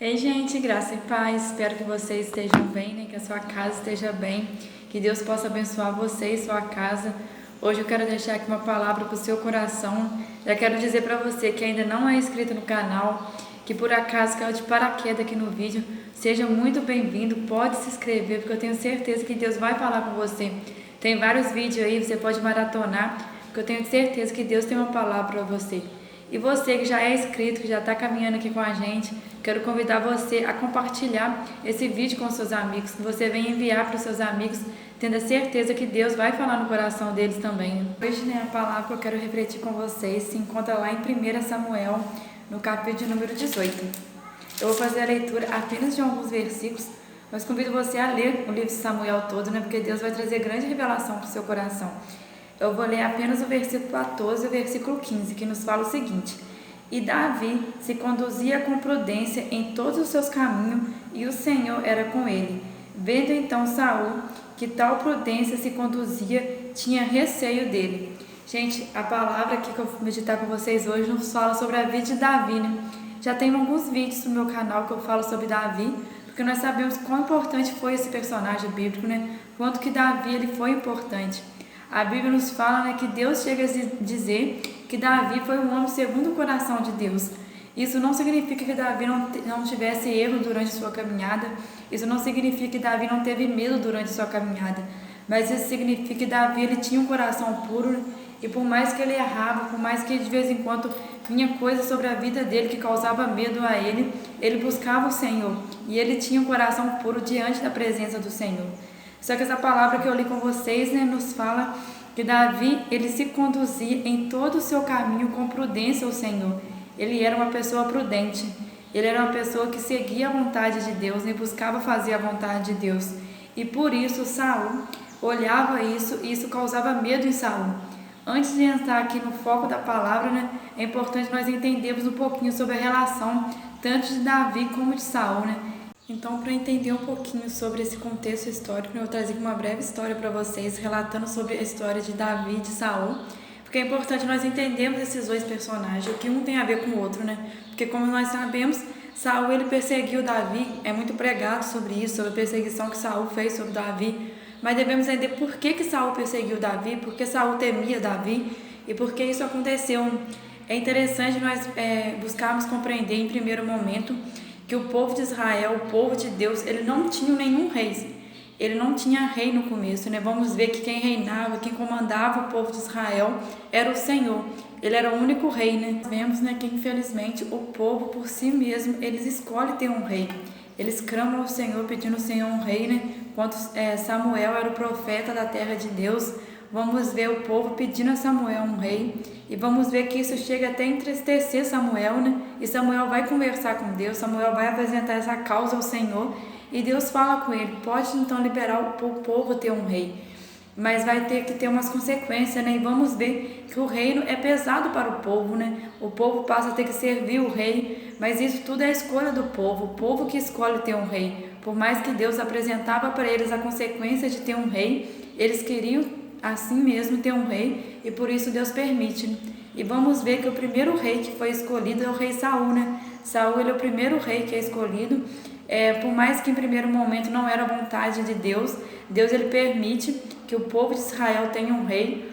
Ei, gente, graça e paz. Espero que vocês estejam bem, né? Que a sua casa esteja bem. Que Deus possa abençoar você e sua casa. Hoje eu quero deixar aqui uma palavra para o seu coração. Já quero dizer para você que ainda não é inscrito no canal, que por acaso caiu de paraquedas aqui no vídeo, seja muito bem-vindo. Pode se inscrever, porque eu tenho certeza que Deus vai falar com você. Tem vários vídeos aí, você pode maratonar, porque eu tenho certeza que Deus tem uma palavra para você. E você que já é inscrito, que já está caminhando aqui com a gente, quero convidar você a compartilhar esse vídeo com seus amigos, que você venha enviar para os seus amigos, tendo a certeza que Deus vai falar no coração deles também. Hoje, né, a palavra que eu quero refletir com vocês se encontra lá em 1 Samuel, no capítulo de número 18. Eu vou fazer a leitura apenas de alguns versículos, mas convido você a ler o livro de Samuel todo, né, porque Deus vai trazer grande revelação para o seu coração. Eu vou ler apenas o versículo 14 e o versículo 15, que nos fala o seguinte: E Davi se conduzia com prudência em todos os seus caminhos, e o Senhor era com ele. Vendo então Saul que tal prudência se conduzia, tinha receio dele. Gente, a palavra aqui que eu vou meditar com vocês hoje nos fala sobre a vida de Davi, né? Já tem alguns vídeos no meu canal que eu falo sobre Davi, porque nós sabemos quão importante foi esse personagem bíblico, né? Quanto que Davi ele foi importante. A Bíblia nos fala, né, que Deus chega a dizer que Davi foi um homem segundo o coração de Deus. Isso não significa que Davi não tivesse erro durante sua caminhada. Isso não significa que Davi não teve medo durante sua caminhada. Mas isso significa que Davi ele tinha um coração puro. E por mais que ele errava, por mais que de vez em quando vinha coisas sobre a vida dele que causava medo a ele buscava o Senhor. E ele tinha um coração puro diante da presença do Senhor. Só que essa palavra que eu li com vocês, né, nos fala que Davi, ele se conduzia em todo o seu caminho com prudência ao Senhor. Ele era uma pessoa prudente. Ele era uma pessoa que seguia a vontade de Deus e buscava fazer a vontade de Deus. E por isso Saul olhava isso e isso causava medo em Saul. Antes de entrar aqui no foco da palavra, né, é importante nós entendermos um pouquinho sobre a relação tanto de Davi como de Saul, né? Então, para entender um pouquinho sobre esse contexto histórico, eu vou trazer uma breve história para vocês, relatando sobre a história de Davi e de Saul, porque é importante nós entendermos esses dois personagens, o que um tem a ver com o outro, né? Porque como nós sabemos, Saul ele perseguiu Davi, é muito pregado sobre isso, sobre a perseguição que Saul fez sobre Davi, mas devemos entender por que Saul perseguiu Davi, por que Saul temia Davi e por que isso aconteceu. É interessante nós buscarmos compreender em primeiro momento que o povo de Israel, o povo de Deus, ele não tinha nenhum rei. Ele não tinha rei no começo, né? Vamos ver que quem reinava, quem comandava o povo de Israel era o Senhor. Ele era o único rei, né? Nós vemos, né, que infelizmente o povo por si mesmo, eles escolhem ter um rei. Eles clamam ao Senhor, pedindo ao Senhor um rei, né? Enquanto Samuel era o profeta da terra de Deus, vamos ver o povo pedindo a Samuel um rei. E vamos ver que isso chega até a entristecer Samuel, né? E Samuel vai conversar com Deus, Samuel vai apresentar essa causa ao Senhor. E Deus fala com ele, pode então liberar o povo ter um rei. Mas vai ter que ter umas consequências, né? E vamos ver que o reino é pesado para o povo, né? O povo passa a ter que servir o rei, mas isso tudo é a escolha do povo, o povo que escolhe ter um rei. Por mais que Deus apresentava para eles a consequência de ter um rei, eles queriam assim mesmo ter um rei, e por isso Deus permite. E vamos ver que o primeiro rei que foi escolhido é o rei Saul, né? Saul ele é o primeiro rei que é escolhido. Por mais que em primeiro momento não era a vontade de Deus, Deus ele permite que o povo de Israel tenha um rei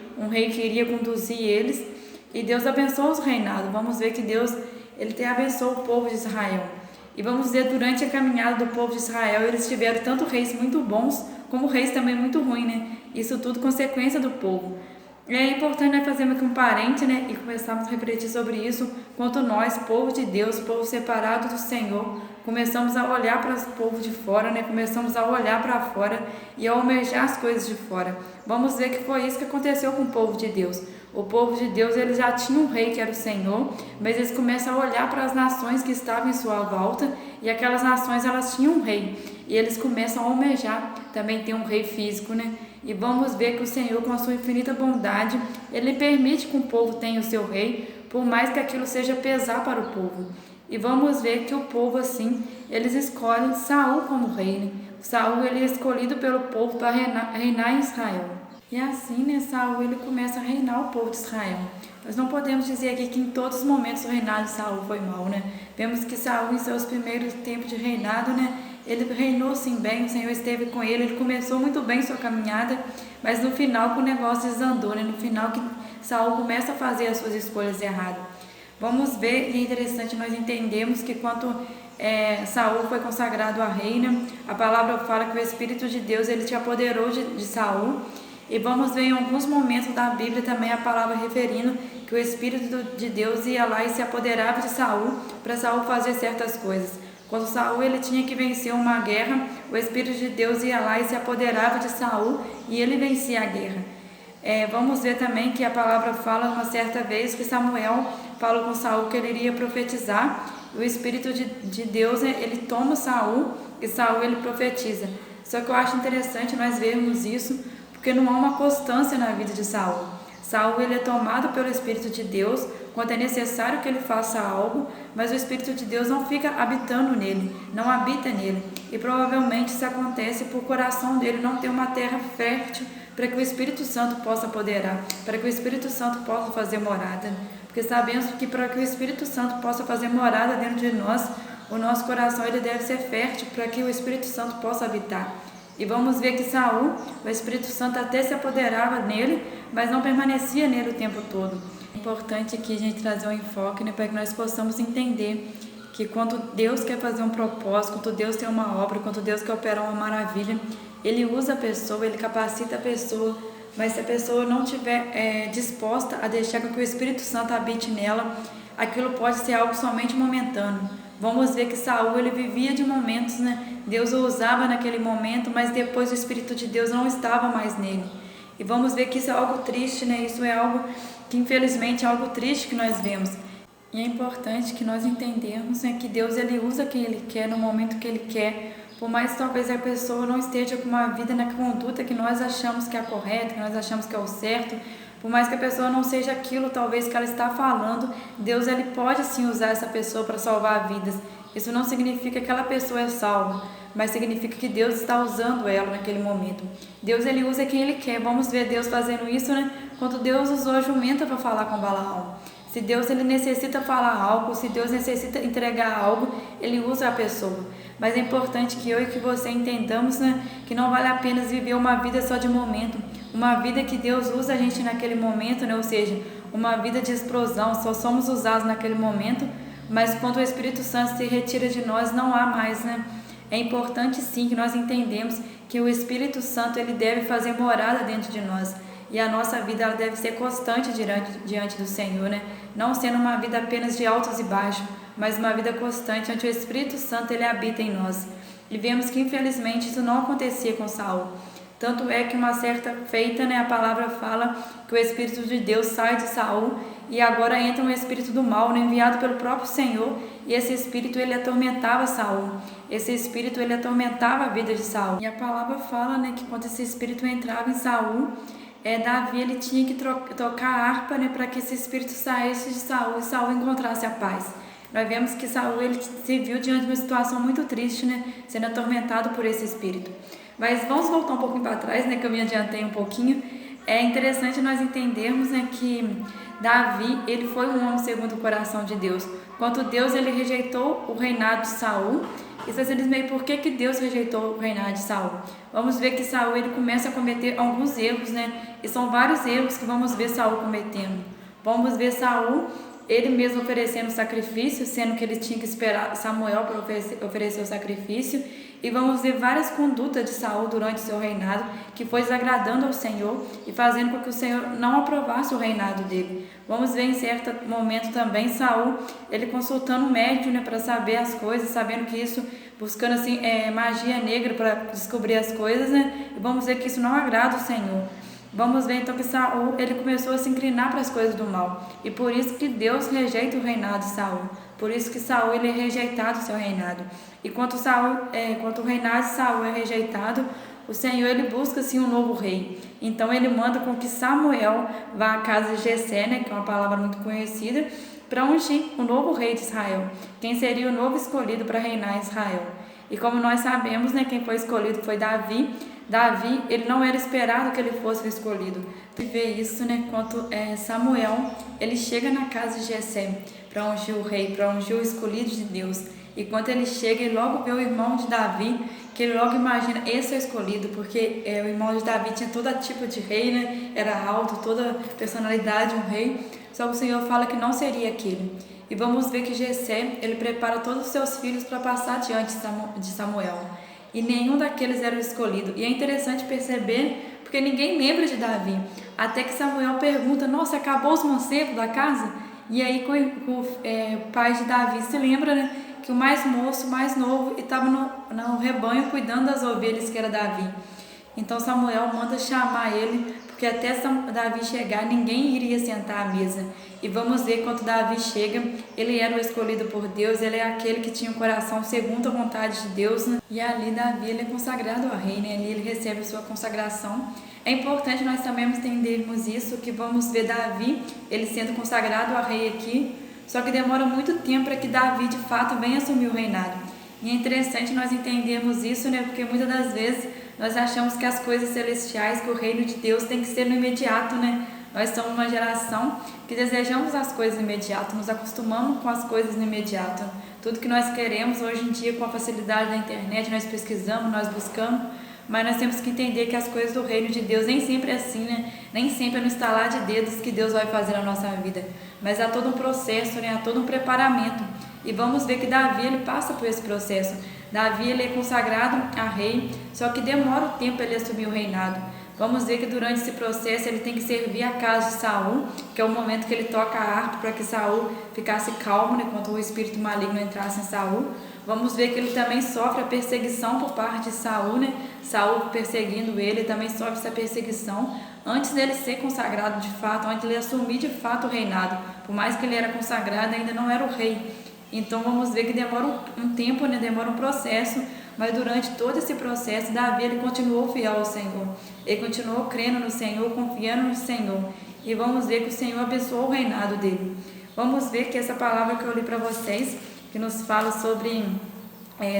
que iria conduzir eles, e Deus abençoa os reinados. Vamos ver que Deus ele abençoa o povo de Israel. E vamos ver durante a caminhada do povo de Israel, eles tiveram tanto reis muito bons, como reis também muito ruins, né? Isso tudo consequência do povo. É importante nós fazermos aqui um parente, né? E começarmos a refletir sobre isso, quanto nós, povo de Deus, povo separado do Senhor, começamos a olhar para os povos de fora, né? Começamos a olhar para fora e a almejar as coisas de fora. Vamos ver que foi isso que aconteceu com o povo de Deus. O povo de Deus, ele já tinha um rei que era o Senhor, mas eles começam a olhar para as nações que estavam em sua volta, e aquelas nações, elas tinham um rei, e eles começam a almejar também ter um rei físico, né? E vamos ver que o Senhor, com a sua infinita bondade, ele permite que o povo tenha o seu rei, por mais que aquilo seja pesar para o povo. E vamos ver que o povo, assim, eles escolhem Saul como rei, né? Saul ele é escolhido pelo povo para reinar em Israel. E assim, né, Saul ele começa a reinar o povo de Israel. Nós não podemos dizer aqui que em todos os momentos o reinado de Saul foi mau, né? Vemos que Saul, em seus primeiros tempos de reinado, né, ele reinou sim bem, o Senhor esteve com ele começou muito bem sua caminhada, mas no final que o negócio desandou, né? No final que Saul começa a fazer as suas escolhas erradas. Vamos ver, e é interessante nós entendemos que quando Saul foi consagrado a rei, né, a palavra fala que o Espírito de Deus ele se apoderou de Saul. E vamos ver em alguns momentos da Bíblia também a palavra referindo que o Espírito de Deus ia lá e se apoderava de Saul para Saul fazer certas coisas. Quando Saul ele tinha que vencer uma guerra, o Espírito de Deus ia lá e se apoderava de Saul e ele vencia a guerra. Vamos ver também que a palavra fala uma certa vez que Samuel falou com Saul que ele iria profetizar. O Espírito de Deus ele toma Saul e Saul ele profetiza. Só que eu acho interessante nós vermos isso, porque não há uma constância na vida de Saul. Saul ele é tomado pelo Espírito de Deus quando é necessário que ele faça algo, mas o Espírito de Deus não fica habitando nele, não habita nele. E provavelmente isso acontece por o coração dele não ter uma terra fértil para que o Espírito Santo possa apoderar, para que o Espírito Santo possa fazer morada. Porque sabemos que para que o Espírito Santo possa fazer morada dentro de nós, o nosso coração ele deve ser fértil para que o Espírito Santo possa habitar. E vamos ver que Saul, o Espírito Santo até se apoderava nele, mas não permanecia nele o tempo todo. É importante aqui a gente trazer um enfoque, né, para que nós possamos entender que quando Deus quer fazer um propósito, quando Deus tem uma obra, quando Deus quer operar uma maravilha, Ele usa a pessoa, Ele capacita a pessoa, mas se a pessoa não estiver disposta a deixar que o Espírito Santo habite nela, aquilo pode ser algo somente momentâneo. Vamos ver que Saul ele vivia de momentos, né? Deus o usava naquele momento, mas depois o Espírito de Deus não estava mais nele. E vamos ver que isso é algo triste, né? Isso é algo que infelizmente é algo triste que nós vemos. E é importante que nós entendamos, né, que Deus ele usa quem Ele quer no momento que Ele quer. Por mais que talvez a pessoa não esteja com uma vida na conduta que nós achamos que é a correta, que nós achamos que é o certo, por mais que a pessoa não seja aquilo talvez que ela está falando, Deus ele pode sim usar essa pessoa para salvar vidas. Isso não significa que aquela pessoa é salva, mas significa que Deus está usando ela naquele momento. Deus ele usa quem Ele quer. Vamos ver Deus fazendo isso, né? Quando Deus usou a jumenta para falar com Balaão. Se Deus ele necessita falar algo, se Deus necessita entregar algo, Ele usa a pessoa. Mas é importante que eu e que você entendamos, né, que não vale a pena viver uma vida só de momento, uma vida que Deus usa a gente naquele momento, né, ou seja, uma vida de explosão, só somos usados naquele momento, mas quando o Espírito Santo se retira de nós, não há mais, né? É importante sim que nós entendemos que o Espírito Santo ele deve fazer morada dentro de nós. E a nossa vida ela deve ser constante diante do Senhor, né? Não sendo uma vida apenas de altos e baixos, mas uma vida constante, onde o Espírito Santo ele habita em nós. E vemos que infelizmente isso não acontecia com Saul. Tanto é que uma certa feita, né, a palavra fala que o Espírito de Deus sai de Saul e agora entra um espírito do mal, né, enviado pelo próprio Senhor, e esse espírito ele atormentava Saul. Esse espírito ele atormentava a vida de Saul. E a palavra fala, né, que quando esse espírito entrava em Saul, Davi ele tinha que tocar a harpa, né, para que esse espírito saísse de Saul e Saul encontrasse a paz. Nós vemos que Saul ele se viu diante de uma situação muito triste, né, sendo atormentado por esse espírito. Mas vamos voltar um pouquinho para trás, né, que eu me adiantei um pouquinho. É interessante nós entendermos, né, que Davi ele foi um homem segundo o coração de Deus. Quando Deus ele rejeitou o reinado de Saul, e você diz meio por que Deus rejeitou o reinado de Saul? Vamos ver que Saul ele começa a cometer alguns erros, né? E são vários erros que vamos ver Saul cometendo. Vamos ver Saul ele mesmo oferecendo sacrifício, sendo que ele tinha que esperar Samuel para oferecer o sacrifício. E vamos ver várias condutas de Saul durante o seu reinado, que foi desagradando ao Senhor e fazendo com que o Senhor não aprovasse o reinado dele. Vamos ver em certo momento também Saul, ele consultando o médium, né, para saber as coisas, sabendo que isso, buscando assim, magia negra para descobrir as coisas, né? E vamos ver que isso não agrada o Senhor. Vamos ver então que Saul ele começou a se inclinar para as coisas do mal. E por isso que Deus rejeita o reinado de Saul. Por isso que Saul ele é rejeitado o seu reinado. E quando o reinado de Saul é rejeitado, o Senhor ele busca assim um novo rei. Então ele manda com que Samuel vá à casa de Jessé, né, que é uma palavra muito conhecida, para ungir o novo rei de Israel. Quem seria o novo escolhido para reinar em Israel? E como nós sabemos, né, quem foi escolhido foi Davi. Davi, ele não era esperado que ele fosse o escolhido. Tu vê isso, né, quando Samuel, ele chega na casa de Jessé para ungir o rei, para ungir o escolhido de Deus. E quando ele chega, ele logo vê o irmão de Davi, que ele logo imagina, esse é o escolhido, porque o irmão de Davi tinha todo tipo de rei, né, era alto, toda personalidade, um rei. Só que o Senhor fala que não seria aquele. E vamos ver que Jessé, ele prepara todos os seus filhos para passar diante de Samuel. E nenhum daqueles era o escolhido. E é interessante perceber, porque ninguém lembra de Davi. Até que Samuel pergunta, nossa, acabou os mancebos da casa? E aí o pai de Davi se lembra, né, que o mais moço, mais novo, estava no rebanho cuidando das ovelhas, que era Davi. Então Samuel manda chamar ele, porque até Davi chegar, ninguém iria sentar à mesa. E vamos ver quando Davi chega, ele era o escolhido por Deus, ele é aquele que tinha o coração segundo a vontade de Deus, né? E ali Davi, ele é consagrado ao rei, né? Ali ele recebe a sua consagração. É importante nós também entendermos isso, que vamos ver Davi, ele sendo consagrado ao rei aqui, só que demora muito tempo para que Davi, de fato, venha assumir o reinado. E é interessante nós entendermos isso, né? Porque muitas das vezes nós achamos que as coisas celestiais, que o reino de Deus tem que ser no imediato, né? Nós somos uma geração que desejamos as coisas no imediato, nos acostumamos com as coisas no imediato. Tudo que nós queremos hoje em dia, com a facilidade da internet, nós pesquisamos, nós buscamos, mas nós temos que entender que as coisas do reino de Deus nem sempre é assim, né? Nem sempre é no estalar de dedos que Deus vai fazer na nossa vida, mas há todo um processo, né? Há todo um preparamento. E vamos ver que Davi, ele passa por esse processo. Davi, ele é consagrado a rei, só que demora o tempo para ele assumir o reinado. Vamos ver que durante esse processo ele tem que servir a casa de Saul, que é o momento que ele toca a harpa para que Saul ficasse calmo, né, quando o espírito maligno entrasse em Saul. Vamos ver que ele também sofre a perseguição por parte de Saul, né? Saul perseguindo ele, também sofre essa perseguição antes dele ser consagrado de fato, antes dele assumir de fato o reinado. Por mais que ele era consagrado, ainda não era o rei. Então vamos ver que demora um tempo, né? Demora um processo, mas durante todo esse processo, Davi, ele continuou fiel ao Senhor. Ele continuou crendo no Senhor, confiando no Senhor. E vamos ver que o Senhor abençoou o reinado dele. Vamos ver que essa palavra que eu li para vocês, que nos fala sobre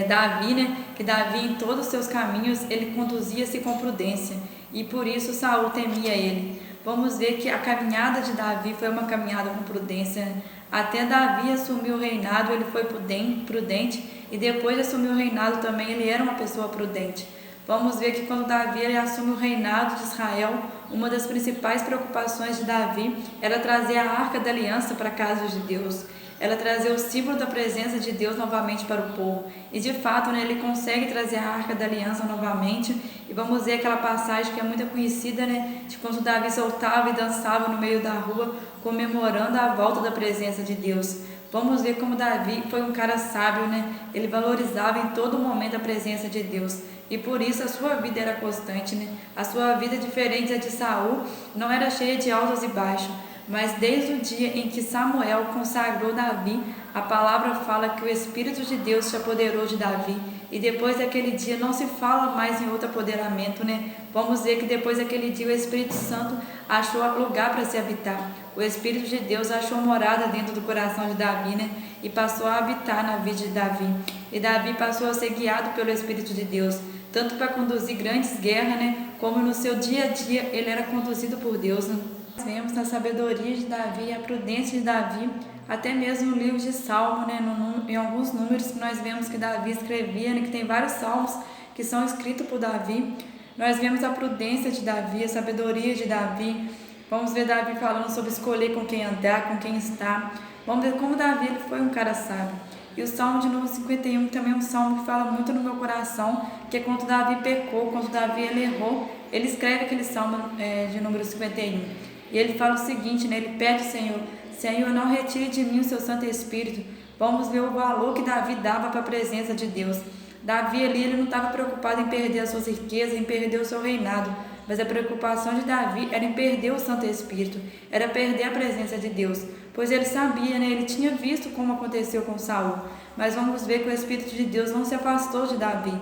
Davi, né? Que Davi, em todos os seus caminhos, ele conduzia-se com prudência. E por isso Saul temia ele. Vamos ver que a caminhada de Davi foi uma caminhada com prudência. Até Davi assumir o reinado, ele foi prudente, e depois de assumir o reinado também, ele era uma pessoa prudente. Vamos ver que quando Davi ele assume o reinado de Israel, uma das principais preocupações de Davi era trazer a Arca da Aliança para a casa de Deus. Ela trazer o símbolo da presença de Deus novamente para o povo. E de fato, né, ele consegue trazer a Arca da Aliança novamente. E vamos ver aquela passagem que é muito conhecida, né, de quando Davi soltava e dançava no meio da rua, comemorando a volta da presença de Deus. Vamos ver como Davi foi um cara sábio, né? Ele valorizava em todo momento a presença de Deus. E por isso a sua vida era constante, né? A sua vida, diferente da de Saul, não era cheia de altos e baixos. Mas desde o dia em que Samuel consagrou Davi, a palavra fala que o Espírito de Deus se apoderou de Davi. E depois daquele dia não se fala mais em outro apoderamento, né? Vamos ver que depois daquele dia o Espírito Santo achou lugar para se habitar. O Espírito de Deus achou morada dentro do coração de Davi, né? E passou a habitar na vida de Davi. E Davi passou a ser guiado pelo Espírito de Deus, tanto para conduzir grandes guerras, né? Como no seu dia a dia ele era conduzido por Deus, né? Nós vemos na sabedoria de Davi, a prudência de Davi, até mesmo no livro de Salmo, né, em alguns números que nós vemos que Davi escrevia, né, que tem vários salmos que são escritos por Davi. Nós vemos a prudência de Davi, a sabedoria de Davi. Vamos ver Davi falando sobre escolher com quem andar, com quem estar. Vamos ver como Davi ele foi um cara sábio. E o Salmo de número 51 também é um salmo que fala muito no meu coração, que é quando Davi pecou, quando Davi ele errou. Ele escreve aquele salmo de número 51. E ele fala o seguinte, né? Ele pede ao Senhor, Senhor, não retire de mim o seu Santo Espírito. Vamos ver o valor que Davi dava para a presença de Deus. Davi ali, ele não estava preocupado em perder as suas riquezas, em perder o seu reinado, mas a preocupação de Davi era em perder o Santo Espírito, era perder a presença de Deus, pois ele sabia, né? Ele tinha visto como aconteceu com Saul. Mas vamos ver que o Espírito de Deus não se afastou de Davi.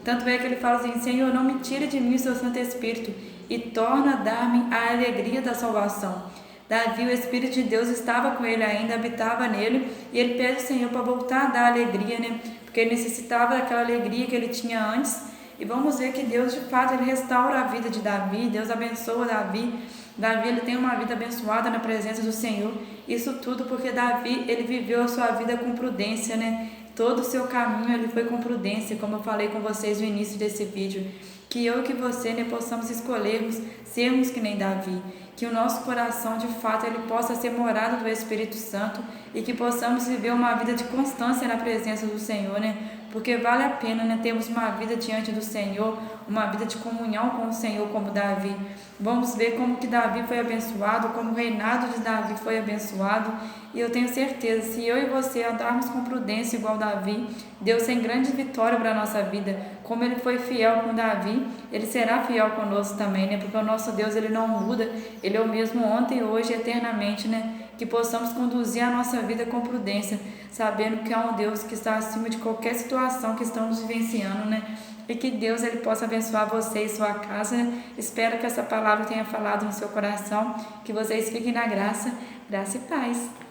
Tanto é que ele fala assim, Senhor, não me tire de mim o seu Santo Espírito, e torna a dar-me a alegria da salvação. Davi, o Espírito de Deus estava com ele ainda, habitava nele, e ele pede ao Senhor para voltar a dar alegria, né? Porque ele necessitava daquela alegria que ele tinha antes. E vamos ver que Deus, de fato, ele restaura a vida de Davi, Deus abençoa Davi. Davi, ele tem uma vida abençoada na presença do Senhor. Isso tudo porque Davi, ele viveu a sua vida com prudência, né? Todo o seu caminho, ele foi com prudência, como eu falei com vocês no início desse vídeo. Que eu e que você, né, possamos escolhermos sermos que nem Davi. Que o nosso coração, de fato, ele possa ser morada do Espírito Santo e que possamos viver uma vida de constância na presença do Senhor, né? Porque vale a pena, né, termos uma vida diante do Senhor, uma vida de comunhão com o Senhor como Davi. Vamos ver como que Davi foi abençoado, como o reinado de Davi foi abençoado. E eu tenho certeza, se eu e você andarmos com prudência igual Davi, Deus tem grande vitória para a nossa vida. Como ele foi fiel com Davi, ele será fiel conosco também, né? Porque o nosso Deus, ele não muda, ele é o mesmo ontem, hoje e eternamente, né? Que possamos conduzir a nossa vida com prudência, sabendo que é um Deus que está acima de qualquer situação que estamos vivenciando, né? E que Deus, ele possa abençoar você e sua casa, né? Espero que essa palavra tenha falado no seu coração, que vocês fiquem na graça e paz.